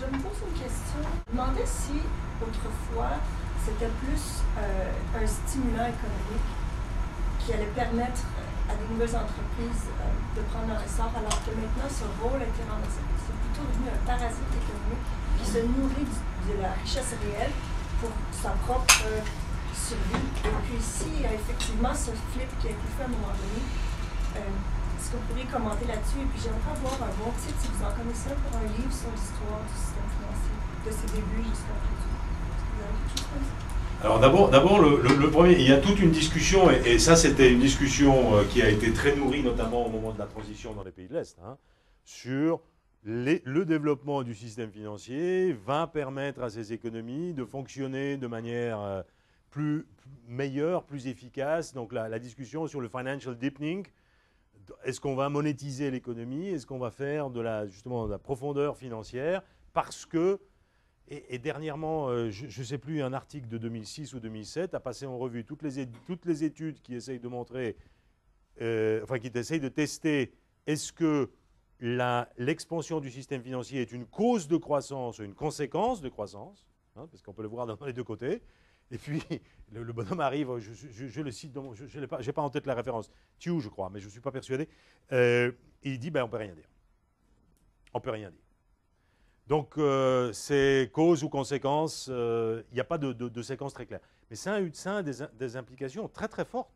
Je me pose une question. Je me demandais si, autrefois, c'était plus un stimulant économique qui allait permettre à des nouvelles entreprises de prendre leur essor, alors que maintenant, ce rôle a été renversé. C'est plutôt devenu un parasite économique qui se nourrit de la richesse réelle pour sa propre survie. Et puis ici, il y a effectivement ce flip qui a été fait à un moment donné. Est-ce que vous pourriez commenter là-dessus? Et puis j'aimerais avoir un bon titre, si vous en connaissez un, pour un livre sur l'histoire du système financier, de ses débuts jusqu'à aujourd'hui. Est-ce que vous avez quelque chose comme ça? Alors d'abord le premier, il y a toute une discussion, et ça c'était une discussion qui a été très nourrie, notamment au moment de la transition dans les pays de l'Est, hein, sur le développement du système financier va permettre à ces économies de fonctionner de manière meilleure, plus efficace. Donc la discussion sur le financial deepening, est-ce qu'on va monétiser l'économie? Est-ce qu'on va faire justement de la profondeur financière? Parce que, et dernièrement, je ne sais plus, un article de 2006 ou 2007 a passé en revue toutes les études qui essayent de montrer, qui essayent de tester, est-ce que l'expansion du système financier est une cause de croissance ou une conséquence de croissance, hein, parce qu'on peut le voir dans les deux côtés. Et puis, le bonhomme arrive, je le cite, je n'ai pas en tête la référence, Tew, je crois, mais je ne suis pas persuadé. Il dit, on ne peut rien dire. On ne peut rien dire. Donc, c'est cause ou conséquence, il n'y a pas de séquence très claire. Mais ça a des implications très très fortes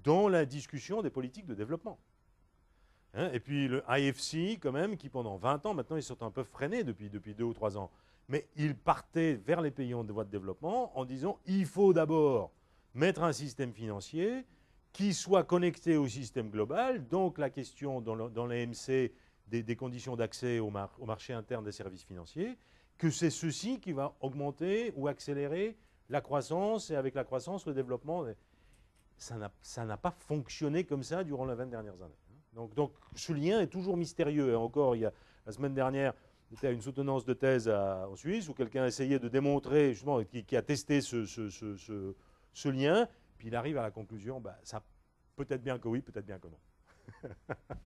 dans la discussion des politiques de développement. Hein, et puis le IFC, quand même, qui pendant 20 ans, maintenant ils sont un peu freinés depuis 2 ou 3 ans, mais ils partaient vers les pays en voie de développement en disant il faut d'abord mettre un système financier qui soit connecté au système global, donc la question dans l'AMC des conditions d'accès au marché interne des services financiers, que c'est ceci qui va augmenter ou accélérer la croissance, et avec la croissance, le développement. Ça n'a pas fonctionné comme ça durant les 20 dernières années. Donc ce lien est toujours mystérieux. Et encore, la semaine dernière, j'étais à une soutenance de thèse en Suisse où quelqu'un a essayé de démontrer, justement, qui a testé ce lien, puis il arrive à la conclusion, ça peut-être bien que oui, peut-être bien que non.